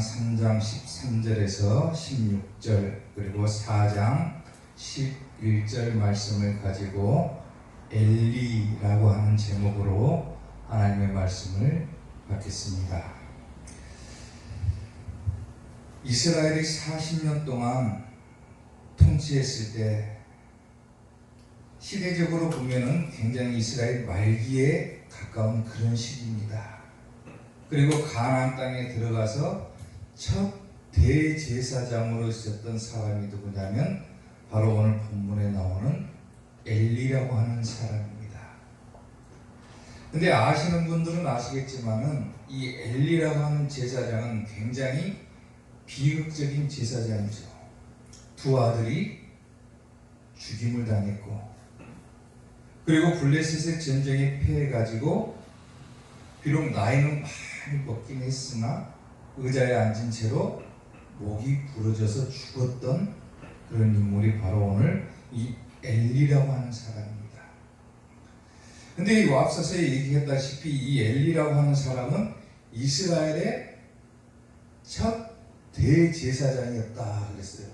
3장 13절에서 16절 그리고 4장 11절 말씀을 가지고 엘리라고 하는 제목으로 하나님의 말씀을 받겠습니다. 이스라엘이 40년 동안 통치했을 때 시대적으로 보면은 굉장히 이스라엘 말기에 가까운 그런 시기입니다. 그리고 가나안 땅에 들어가서 첫 대제사장으로 있었던 사람이 누구냐면 바로 오늘 본문에 나오는 엘리라고 하는 사람입니다. 근데 아시는 분들은 아시겠지만은 이 엘리라고 하는 제사장은 굉장히 비극적인 제사장이죠. 두 아들이 죽임을 당했고, 그리고 블레셋의 전쟁에 패해가지고 비록 나이는 많이 먹긴 했으나 의자에 앉은 채로 목이 부러져서 죽었던 그런 인물이 바로 오늘 이 엘리라고 하는 사람입니다. 근데 이 앞서서 얘기했다시피 이 엘리라고 하는 사람은 이스라엘의 첫 대제사장이었다 그랬어요.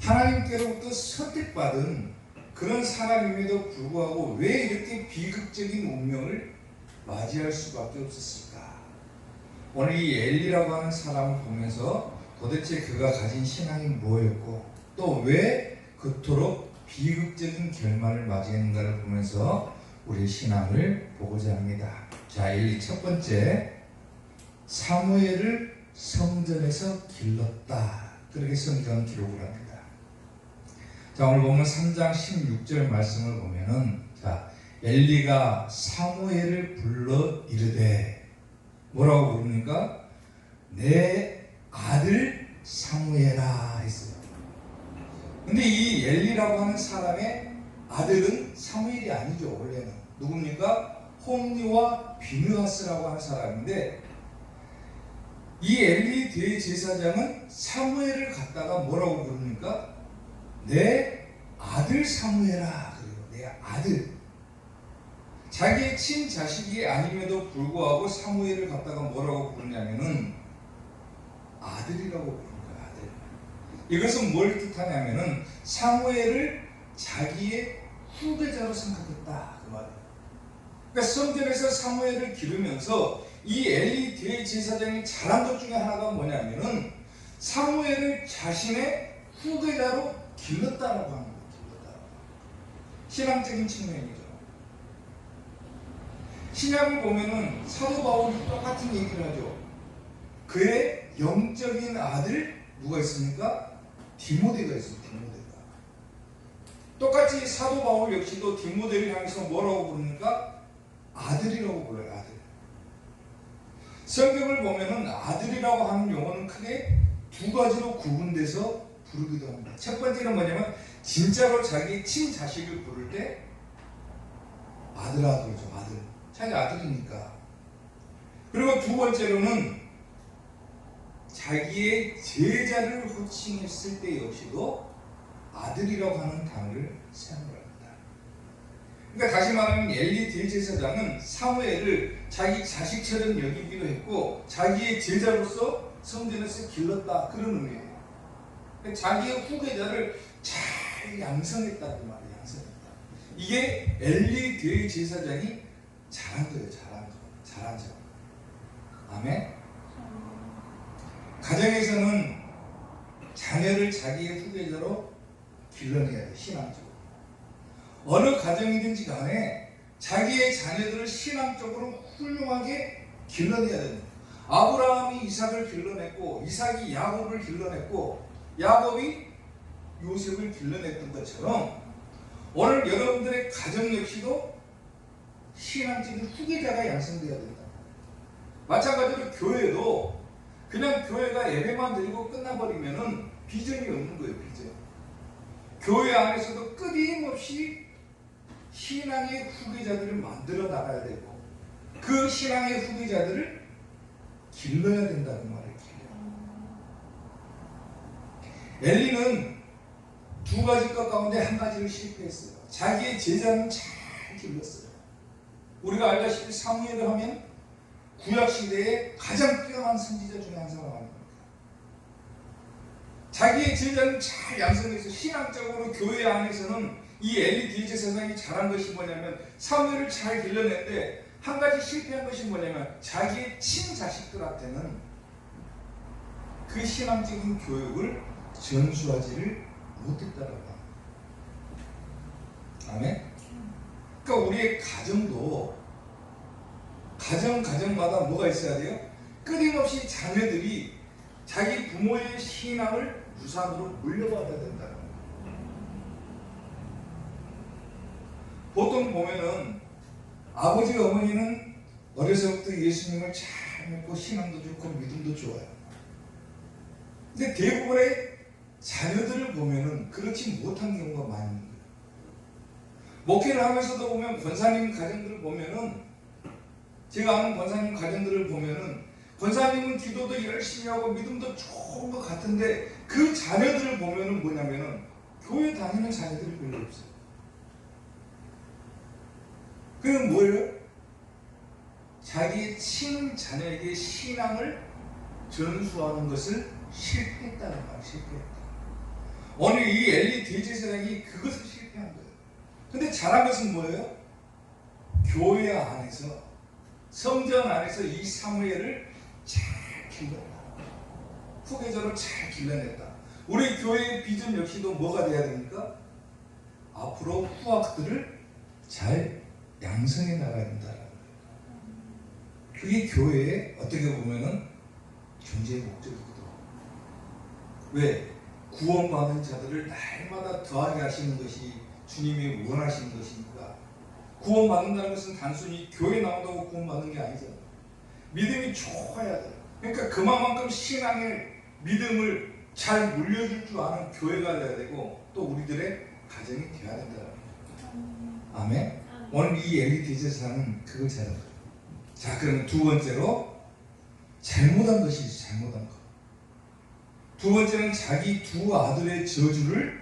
하나님께로부터 선택받은 그런 사람임에도 불구하고 왜 이렇게 비극적인 운명을 맞이할 수밖에 없었을까? 오늘 이 엘리라고 하는 사람을 보면서 도대체 그가 가진 신앙이 뭐였고 또 왜 그토록 비극적인 결말을 맞이했는가를 보면서 우리의 신앙을 보고자 합니다. 자, 엘리 첫 번째, 사무엘을 성전에서 길렀다. 그렇게 성경은 기록을 합니다. 자, 오늘 보면 3장 16절 말씀을 보면은, 자, 엘리가 사무엘을 불러 이르되, 뭐라고 부릅니까? 내 아들 사무엘아 했어요. 근데 이 엘리라고 하는 사람의 아들은 사무엘이 아니죠. 원래는 누굽니까? 홈리와 비느하스라고 하는 사람인데, 이 엘리 대제사장은 사무엘을 갖다가 뭐라고 부릅니까? 내 아들 사무엘아. 그래요. 내 아들. 자기의 친자식이 아님에도 불구하고 사무엘을 갖다가 뭐라고 부르냐면은 아들이라고 부르는 거야. 아들. 이것은 뭘 뜻하냐면은 사무엘을 자기의 후계자로 생각했다 그 말이에요. 그러니까 성전에서 사무엘을 기르면서 이 엘리 대제사장이 잘한 것 중에 하나가 뭐냐면은 사무엘을 자신의 후계자로 길렀다라고 하는 거예요. 신앙적인 측면이죠. 신약을 보면은 사도 바울이 똑같은 얘기를 하죠. 그의 영적인 아들 누가 있습니까? 디모데가 있어요. 디모데가. 똑같이 사도 바울 역시도 디모데를 향해서 뭐라고 부릅니까? 아들이라고 불러요. 아들. 성경을 보면은 아들이라고 하는 용어는 크게 두 가지로 구분돼서 부르기도 합니다. 첫 번째는 뭐냐면 진짜로 자기 친자식을 부를 때 아들아 그러죠. 아들. 자기 아들이니까. 그리고 두 번째로는 자기의 제자를 호칭했을 때 역시도 아들이라고 하는 단어를 사용합니다. 그러니까 다시 말하면 엘리 대제사장은 사무엘을 자기 자식처럼 여기기도 했고 자기의 제자로서 성전에서 길렀다 그런 의미예요. 그러니까 자기의 후계자를 잘 양성했다는 말이에요. 양성했다. 이게 엘리 대제사장이 잘한 거예요. 잘한 점. 아멘. 가정에서는 자녀를 자기의 후계자로 길러내야 돼. 신앙적으로. 어느 가정이든지 간에 자기의 자녀들을 신앙적으로 훌륭하게 길러내야 됩니다. 아브라함이 이삭을 길러냈고 이삭이 야곱을 길러냈고 야곱이 요셉을 길러냈던 것처럼 오늘 여러분들의 가정 역시도 신앙적인 후계자가 양성되어야 된다. 마찬가지로 교회도 그냥 교회가 예배만 드리고 끝나버리면은 비전이 없는 거예요. 비전. 교회 안에서도 끊임없이 신앙의 후계자들을 만들어 나가야 되고 그 신앙의 후계자들을 길러야 된다는 말이에요. 엘리는 두 가지 것 가운데 한 가지를 실패했어요. 자기의 제자는 잘 길렀어요. 우리가 알다시피 사무엘을 하면 구약 시대에 가장 뛰어난 선지자 중에 한 사람 아닙니까? 자기의 제자는 잘 양성해서 신앙적으로 교회 안에서는 이 엘리 대제사장이 잘한 것이 뭐냐면 사무엘을 잘 길러냈는데 한 가지 실패한 것이 뭐냐면 자기의 친자식들한테는 그 신앙적인 교육을 전수하지를 못했다라고 합니다. 아멘? 그러니까 우리의 가정도 가정마다 뭐가 있어야 돼요? 끊임없이 자녀들이 자기 부모의 신앙을 유산으로 물려받아야 된다는 거예요. 보통 보면은 아버지 어머니는 어려서부터 예수님을 잘 믿고 신앙도 좋고 믿음도 좋아요. 근데 대부분의 자녀들을 보면은 그렇지 못한 경우가 많은 거예요. 목회를 하면서도 보면 권사님 가정들을 보면은 제가 아는 권사님 가정들을 보면은 권사님은 기도도 열심히 하고 믿음도 좋은 것 같은데 그 자녀들을 보면은 뭐냐면은 교회 다니는 자녀들이 별로 없어요. 그건 뭐예요? 자기의 친자녀에게 신앙을 전수하는 것을 실패했다는 말, 실패했다. 오늘 이 엘리 대제사장이 그것을 실패한 거예요. 근데 잘한 것은 뭐예요? 교회 안에서, 성전 안에서 이 사무엘을 잘 길렀다. 후계자로 잘 길러냈다. 우리 교회의 비전 역시도 뭐가 돼야 됩니까? 앞으로 후학들을 잘 양성해 나가야 된다라는 거예요. 그게 교회의 어떻게 보면은 존재의 목적이거든. 왜? 구원받은 자들을 날마다 더하게 하시는 것이 주님이 원하시는 것이니까. 구원받는다는 것은 단순히 교회 나온다고 구원받는 게 아니잖아요. 믿음이 좋아야 돼요. 그러니까 그만큼 신앙의 믿음을 잘 물려줄 줄 아는 교회가 돼야 되고 또 우리들의 가정이 돼야 된다는 거예요. 아멘? 오늘 이 엘리 대제사장은 그걸 잘한 거예요. 자, 그러면 두 번째로 잘못한 것이 잘못한 것. 두 번째는 자기 두 아들의 저주를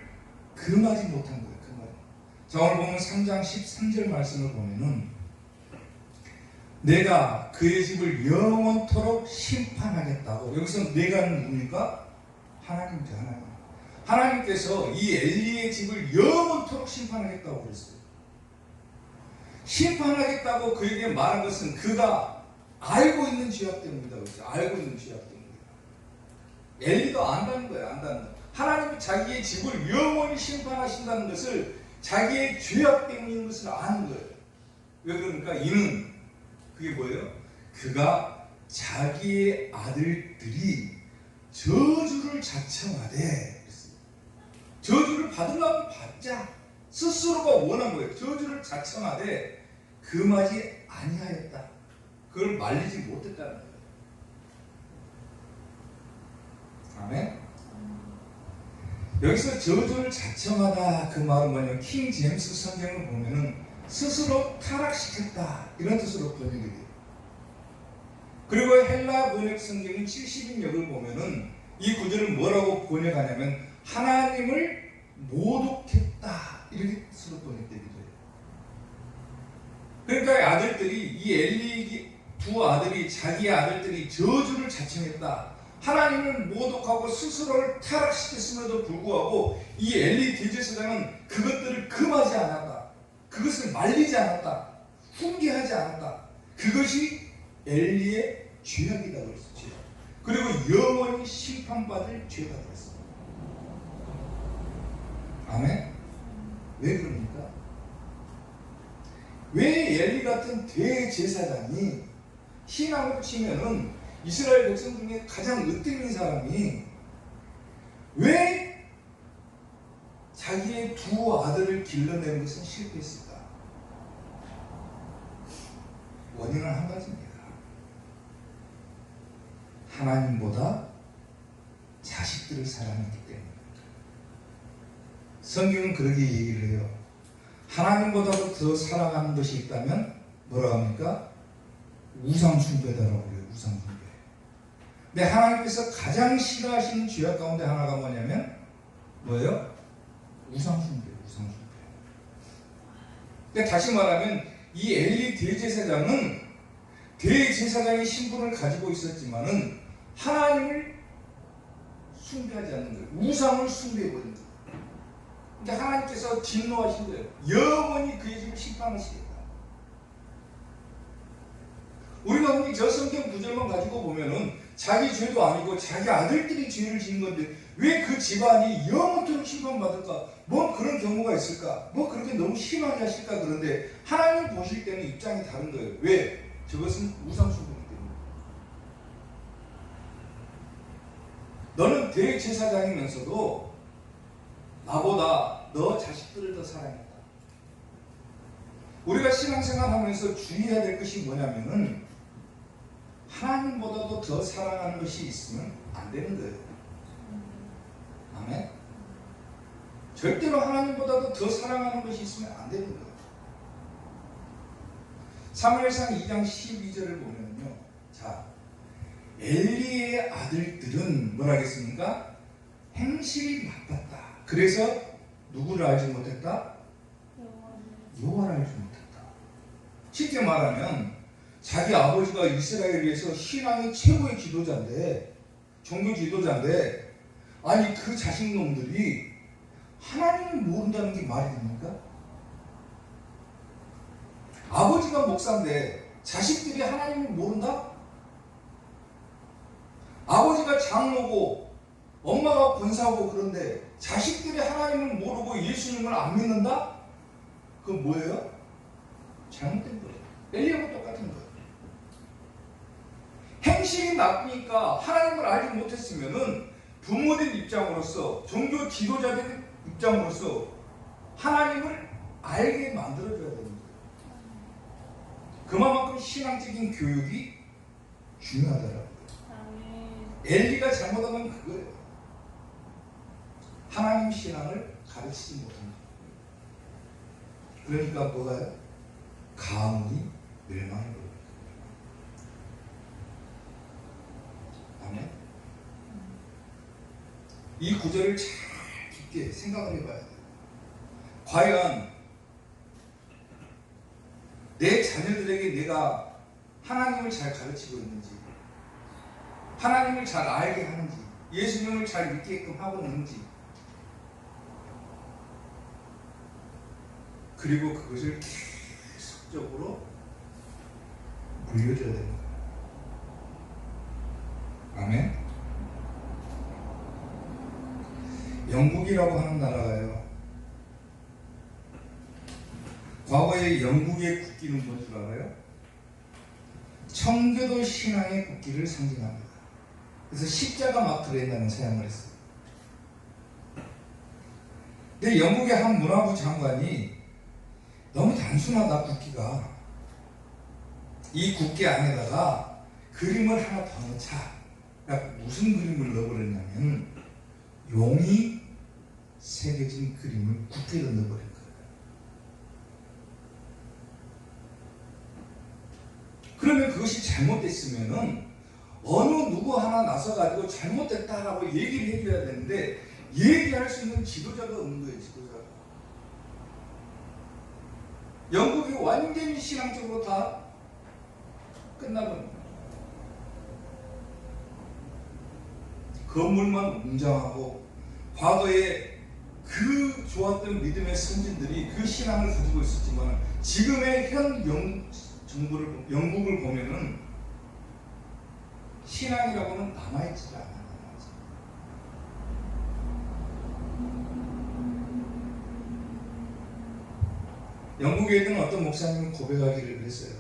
금하지 못한 거예요. 자, 오늘 보면 3장 13절 말씀을 보면은 내가 그의 집을 영원토록 심판하겠다고. 여기서 내가는 누굽니까? 하나님이죠. 하나님. 하나님께서 이 엘리의 집을 영원토록 심판하겠다고 그랬어요. 심판하겠다고 그에게 말한 것은 그가 알고 있는 죄악 때문이다 그랬어요. 알고 있는 죄악 때문이다. 엘리도 안다는 거예요. 안다는 거. 하나님이 자기의 집을 영원히 심판하신다는 것을 자기의 죄악 때문인 것을 아는 거예요. 왜 그러니까 이는 그게 뭐예요? 그가 자기의 아들들이 저주를 자청하되 그랬어요. 저주를 받으려면 받자. 스스로가 원한 거예요. 저주를 자청하되 금하지 아니하였다. 그걸 말리지 못했다는 거예요. 아멘? 여기서 저주를 자청하다 그 말은 뭐냐면 킹 제임스 성경을 보면은 스스로 타락시켰다 이런 뜻으로 번역이 돼요. 그리고 헬라 번역 성경인 70인역을 보면은 이 구절을 뭐라고 번역하냐면 하나님을 모독했다 이렇게 뜻으로 번역되기도 해요. 그러니까 아들들이 이 엘리 두 아들이 자기 아들들이 저주를 자청했다. 하나님을 모독하고 스스로를 타락시켰음에도 불구하고 이 엘리 대제사장은 그것들을 금하지 않았다. 그것을 말리지 않았다. 훈계하지 않았다. 그것이 엘리의 죄악이라고 했었죠. 그리고 영원히 심판받을 죄가 되었습니다. 아멘? 왜 그럽니까? 왜 엘리 같은 대제사장이 신앙을 치면은 이스라엘 백성 중에 가장 으뜸인 사람이 왜 자기의 두 아들을 길러내는 것은 실패했을까? 원인은 한 가지입니다. 하나님보다 자식들을 사랑했기 때문입니다. 성경은 그렇게 얘기를 해요. 하나님보다도 더 사랑하는 것이 있다면 뭐라고 합니까? 우상숭배다라고 그래요. 우상숭배. 근데 하나님께서 가장 싫어하시는 죄악 가운데 하나가 뭐냐면 뭐예요? 우상숭배. 우상숭배. 근데 다시 말하면 이 엘리 대제사장은 대제사장의 신분을 가지고 있었지만은 하나님을 숭배하지 않는 거예요. 우상을 숭배해버린 거예요. 그러니까 하나님께서 진노하신 거예요. 영원히 그의 집을 심판하시겠다. 우리가 흔히 저 성경 구절만 가지고 보면은 자기 죄도 아니고 자기 아들들이 죄를 지은 건데 왜 그 집안이 영원토록 심판받을까? 뭐 그런 경우가 있을까? 뭐 그렇게 너무 심하게 하실까? 그런데 하나님 보실 때는 입장이 다른 거예요. 왜? 저것은 우상숭배이기 때문에. 너는 대제사장이면서도 나보다 너 자식들을 더 사랑했다. 우리가 신앙생활 하면서 주의해야 될 것이 뭐냐면은 하나님보다도 더 사랑하는 것이 있으면 안 되는 거예요. 아멘? 절대로 하나님보다도 더 사랑하는 것이 있으면 안 되는 거예요. 사무엘상 2장 12절을 보면요. 자, 엘리의 아들들은 뭐라 하겠습니까? 행실이 나빴다. 그래서 누구를 알지 못했다? 여호와를 알지 못했다. 쉽게 말하면 자기 아버지가 이스라엘에서 신앙의 최고의 지도자인데, 종교 지도자인데, 아니 그 자식놈들이 하나님을 모른다는 게 말이 됩니까? 아버지가 목사인데 자식들이 하나님을 모른다? 아버지가 장로고 엄마가 권사고 그런데 자식들이 하나님을 모르고 예수님을 안 믿는다? 그건 뭐예요? 잘못된 거예요. 엘리야와 똑같은 거예요. 행실이 나쁘니까 하나님을 알지 못했으면은 부모된 입장으로서 종교 지도자된 입장으로서 하나님을 알게 만들어줘야 됩니다. 그만큼 신앙적인 교육이 중요하더라고요. 엘리가 잘못한 건 그거예요. 하나님 신앙을 가르치지 못합니다. 그러니까 뭐가요? 가문이 멸망해 버려요. 아멘. 이 구절을 잘 깊게 생각을 해봐야 돼요. 과연 내 자녀들에게 내가 하나님을 잘 가르치고 있는지, 하나님을 잘 알게 하는지, 예수님을 잘 믿게끔 하고 있는지, 그리고 그것을 계속적으로 물려줘야 되는 거예요. 아멘. 영국이라고 하는 나라가요. 과거에 영국의 국기는 뭔 줄 알아요? 청교도 신앙의 국기를 상징합니다. 그래서 십자가 마크레라는 사용을 했어요. 근데 영국의 한 문화부 장관이 너무 단순하다 국기가. 이 국기 안에다가 그림을 하나 더 넣자. 그러니까 무슨 그림을 넣어버렸냐면 용이 새겨진 그림을 국기에 넣어버린 거예요. 그러면 그것이 잘못됐으면은 어느 누구 하나 나서가지고 잘못됐다라고 얘기를 해줘야 되는데 얘기할 수 있는 지도자가 없는 거예요. 지도자가. 영국이 완전히 신앙적으로 다 끝나버린 거예요. 건물만 웅장하고 과거에 그 좋았던 믿음의 선진들이 그 신앙을 가지고 있었지만 지금의 현 영국을 보면은 신앙이라고는 남아있지 않아요. 영국에 있는 어떤 목사님이 고백하기를 그랬어요.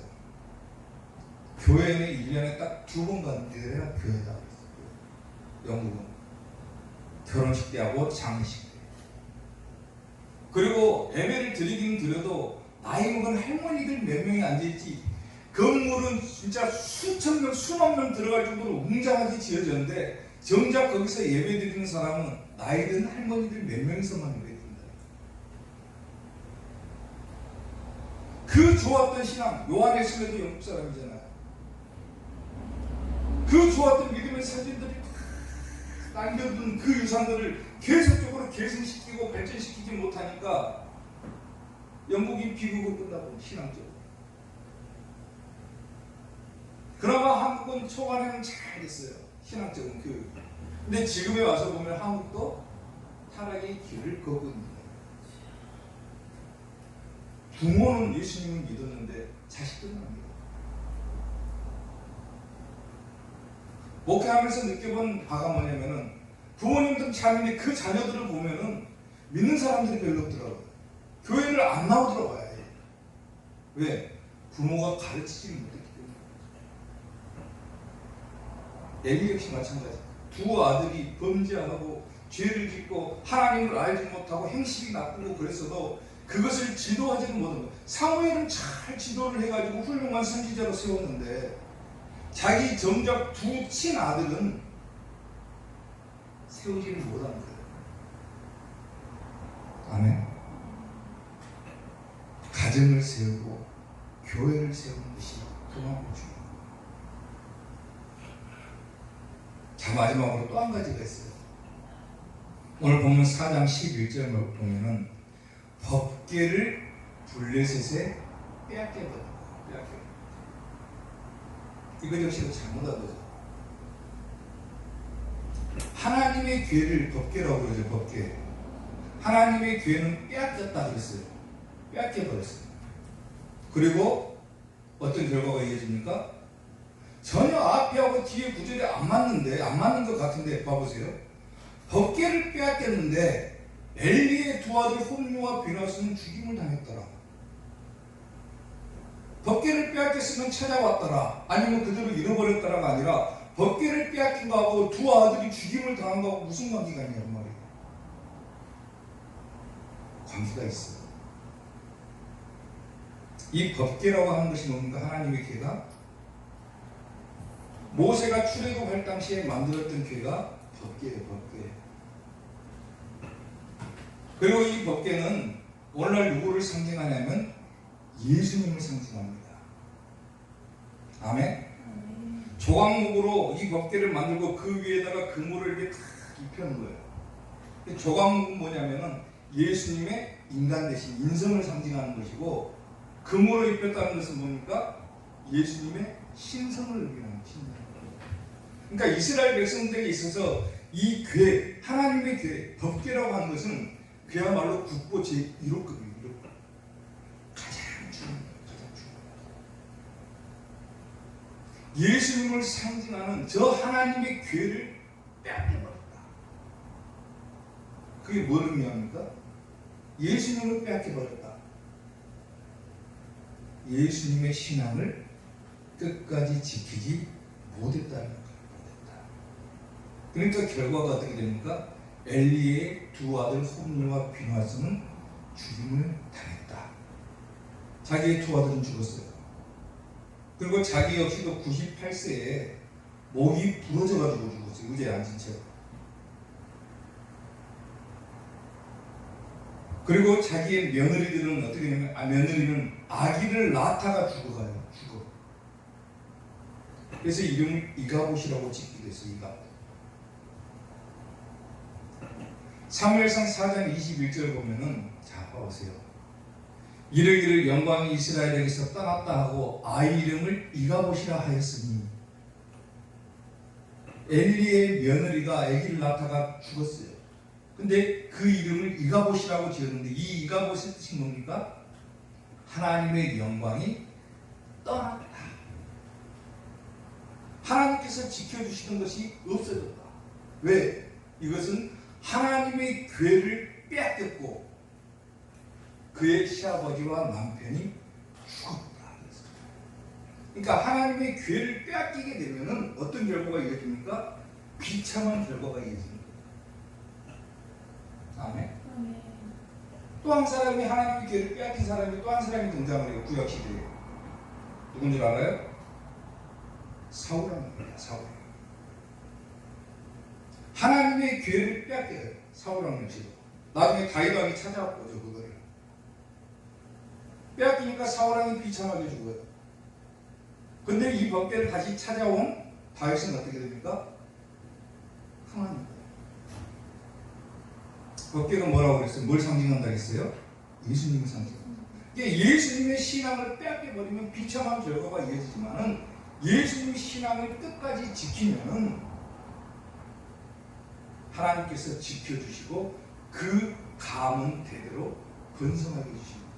교회는 1년에 딱 2번 가는 데가 교회다. 영국은 결혼식 때하고 장례식 때. 그리고 예배를 드리긴 드려도 나이 먹은 할머니들 몇 명이 앉아있지 건물은 진짜 수천 명, 수만 명 들어갈 정도로 웅장하게 지어졌는데 정작 거기서 예배 드리는 사람은 나이 든 할머니들 몇 명이서만 예배 드린다. 그 좋았던 신앙, 요한에스도 영국 사람이잖아요. 그 좋았던 믿음의 사진들이 남겨둔 그 유산들을 계속적으로 계승시키고 발전시키지 못하니까 영국이 비극으로 끝나고 신앙적으로. 그나마 한국은 초반에는 잘 됐어요. 신앙적인 교육. 근데 지금에 와서 보면 한국도 타락의 길을 걷고 있는 거예요. 부모는 예수님을 믿었는데 자식들은 안 믿어요. 목회하면서 느껴본 바가 뭐냐면은 부모님들 자녀인데 그 자녀들을 보면은 믿는 사람들이 별로 없더라고요. 교회를 안 나오더라고요. 왜? 부모가 가르치지 못했기 때문에. 엘리 역시 마찬가지. 두 아들이 범죄하고 죄를 짓고 하나님을 알지 못하고 행실이 나쁘고 그랬어도 그것을 지도하지는 못한 거예요. 사무엘은 잘 지도를 해가지고 훌륭한 선지자로 세웠는데 자기 정작 두 친아들은 세우지를 못한 거예요. 아멘. 가정을 세우고 교회를 세우는 것이 그만큼 중요합니다. 자, 마지막으로 또 한 가지가 있어요. 오늘 보면 4장 11절을 보면은 법궤를 블레셋에 빼앗겨버려. 이거 역시도 잘못한 거죠. 하나님의 궤를 법궤라고 그러죠. 법궤. 하나님의 궤는 빼앗겼다 그랬어요. 빼앗겨버렸어요. 그리고 어떤 결과가 이어집니까? 전혀 앞에하고 뒤에 구절이 안 맞는 것 같은데 봐보세요. 법궤를 빼앗겼는데 엘리의 두 아들 홈리와 비나스는 죽임을 당했더라. 법궤를 빼앗겼으면 찾아왔더라. 아니면 그대로 잃어버렸더라가 아니라 법궤를 빼앗긴 거하고 두 아들이 죽임을 당한 거하고 무슨 관계가 있냐고 말이에요. 관계가 있어요. 이 법궤라고 하는 것이 뭡니까? 하나님의 궤가 모세가 출애굽할 당시에 만들었던 궤가 법궤예요. 법궤. 그리고 이 법궤는 오늘날 누구를 상징하냐면 예수님을 상징합니다. 아멘. 조각목으로 이 법궤를 만들고 그 위에다가 그물을 이렇게 탁 입혀놓은 거예요. 조각목은 뭐냐면은 예수님의 인간 대신 인성을 상징하는 것이고, 금으로 입혔다는 것은 뭡니까? 예수님의 신성을 의미하는 신성. 그러니까 이스라엘 백성들에게 있어서 이 궤, 하나님의 궤, 법궤라고 하는 것은 그야말로 국보 제1호급이에요. 가장 중요해요. 예수님을 상징하는 저 하나님의 궤를 빼앗겨버렸다. 그게 뭘 의미합니까? 예수님을 빼앗겨버렸다. 예수님의 신앙을 끝까지 지키지 못했다는 거예요. 그러니까 결과가 어떻게 됩니까? 엘리의 두 아들 홈리와 비나스는 죽임을 당했다. 자기의 두 아들은 죽었어요. 그리고 자기 역시도 98세에 목이 부러져가지고 죽었어요. 의자에 앉은 채로. 그리고 자기의 며느리들은 어떻게 되냐면, 며느리는 아기를 낳다가 죽어가요. 죽어. 그래서 이름을 이가봇이라고 짓기도 했어요. 이가봇. 사무엘상 4장 21절 보면은, 자, 봐보세요. 이르기를 영광이 이스라엘에게서 떠났다 하고 아이 이름을 이가봇이라 하였으니, 엘리의 며느리가 아기를 낳다가 죽었어요. 근데 그 이름을 이가봇이라고 지었는데, 이 이가봇의 뜻이 뭡니까? 하나님의 영광이 떠났다. 하나님께서 지켜주시는 것이 없어졌다. 왜? 이것은 하나님의 궤를 빼앗겼고 그의 시아버지와 남편이 죽었다. 그러니까 하나님의 궤를 빼앗기게 되면은 어떤 결과가 이어집니까? 비참한 결과가 이어집니다. 아멘. 또 한 사람이 하나님의 궤를 빼앗긴 사람이 또 한 사람이 등장을 해요. 구약시대에. 누군지 알아요? 사울왕입니다. 사울. 하나님의 궤를 빼앗겨요. 사울왕 역시도. 나중에 다윗 왕이 찾아왔죠. 그거를. 빼앗기니까 사울왕이 비참하게 죽어요. 근데 이 법궤를 다시 찾아온 다윗은 어떻게 됩니까? 흥합니다. 법궤가 뭐라고 그랬어요? 뭘 상징한다 했어요? 예수님을 상징한다. 예수님의 신앙을 빼앗겨버리면 비참한 결과가 이어지지만은 예수님 신앙을 끝까지 지키면은 하나님께서 지켜주시고 그 가문 대대로 번성하게 해주십니다.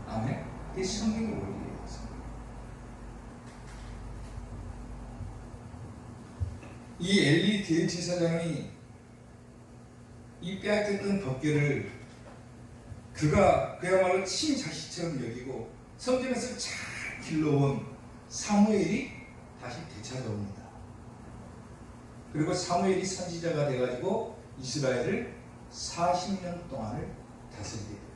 아멘. 이게 성경의 원리예요. 이 엘리 대제사장이 이 빼앗겼던 법궤를 그가 그야말로 친자식처럼 여기고 성전에서 잘 길러온 사무엘이 다시 되찾아옵니다. 그리고 사무엘이 선지자가 돼가지고 이스라엘을 40년 동안을 다스리게 됩니다.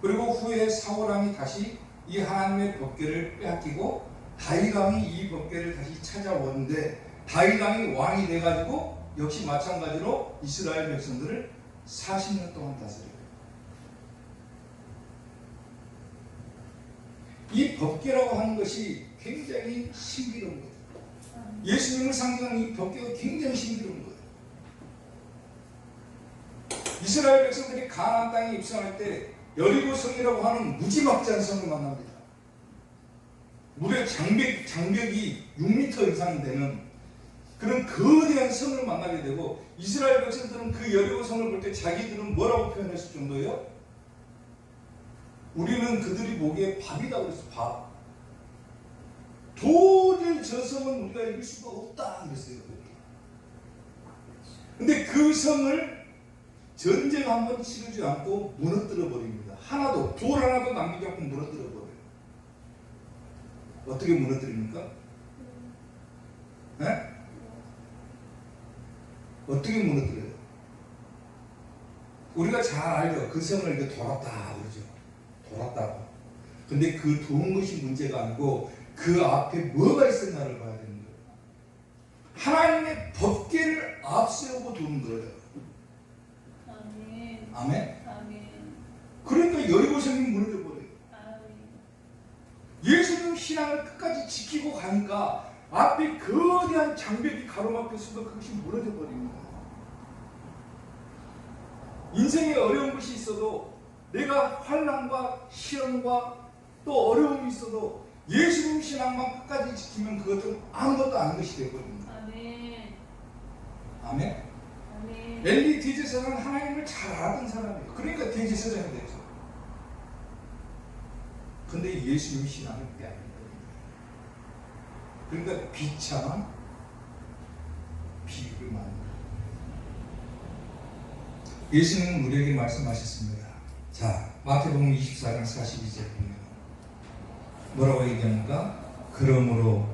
그리고 후에 사울왕이 다시 이 하나님의 법궤를 빼앗기고 다윗 왕이 이 법궤를 다시 찾아오는데 다윗 왕이 왕이 돼가지고 역시 마찬가지로 이스라엘 백성들을 40년 동안 다스려요. 이 법궤라고 하는 것이 굉장히 신비로운 거예요. 예수님을 상징하는 이 법궤가 굉장히 신비로운 거예요. 이스라엘 백성들이 가나안 땅에 입성할 때 여리고 성이라고 하는 무지막지한 성을 만납니다. 무려 장벽이 6m 이상 되는 그런 거대한 성을 만나게 되고 이스라엘 백성들은 그 여리고 성을 볼 때 자기들은 뭐라고 표현했을 정도예요? 우리는 그들이 보기에 밥이다 그랬어. 밥. 도저히 저 성은 우리가 이길 수가 없다 그랬어요. 근데 그 성을 전쟁 한번 치르지 않고 무너뜨려 버립니다. 하나도 돌 하나도 남기지 않고 무너뜨려 버려요. 어떻게 무너뜨립니까? 네? 어떻게 무너뜨려요? 우리가 잘 알죠. 그 성을 이렇게 돌았다 그러죠. 돌았다고. 근데 그 도는 것이 문제가 아니고 그 앞에 뭐가 있었나를 봐야 되는 거예요. 하나님의 법궤를 앞세우고 도는 거예요. 아멘. 아멘. 아멘. 그러니까 여리고성이 무너져 버려요. 아멘. 예수님 신앙을 끝까지 지키고 가니까 앞에 거대한 장벽이 가로막혔어도 그것이 무너져 버립니다. 인생에 어려운 것이 있어도 내가 환난과 시험과 또 어려움이 있어도 예수님 신앙만 끝까지 지키면 그것은 아무것도 아닌 것이 되거든요. 아멘. 아멘. 아멘. 엘리 대제사장은 하나님을 잘 알았던 사람이에요. 그러니까 대제사장이 되죠. 근데 예수님 신앙을 빼앗는 거예요. 그러니까 비참한 비극을 만듭니다. 예수님은 우리에게 말씀하셨습니다. 자, 마태복음 24장 42절 보면 뭐라고 얘기합니까? 그러므로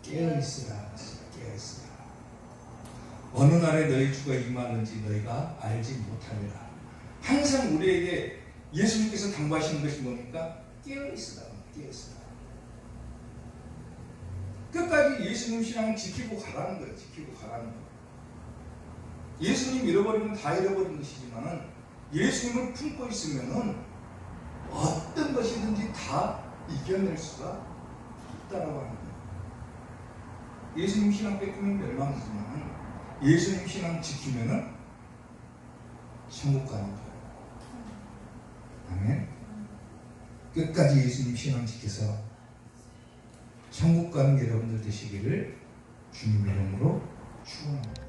깨어있으라. 깨어있으라. 어느 날에 너희 주가 임하는지 너희가 알지 못하리라. 항상 우리에게 예수님께서 당부하시는 것이 뭡니까? 깨어있으라. 깨어있으라. 끝까지 예수님 신앙을 지키고 가라는 거예요. 지키고 가라는 거예요. 예수님 잃어버리면 다 잃어버린 것이지만 예수님을 품고 있으면은 어떤 것이든지 다 이겨낼 수가 있다라고 하는 거예요. 예수님 신앙 뺏기면 멸망이지만 예수님 신앙 지키면은 천국 가는 거예요. 아멘. 끝까지 예수님 신앙 지켜서 천국 가는 여러분들 되시기를 주님 이름으로 축원합니다.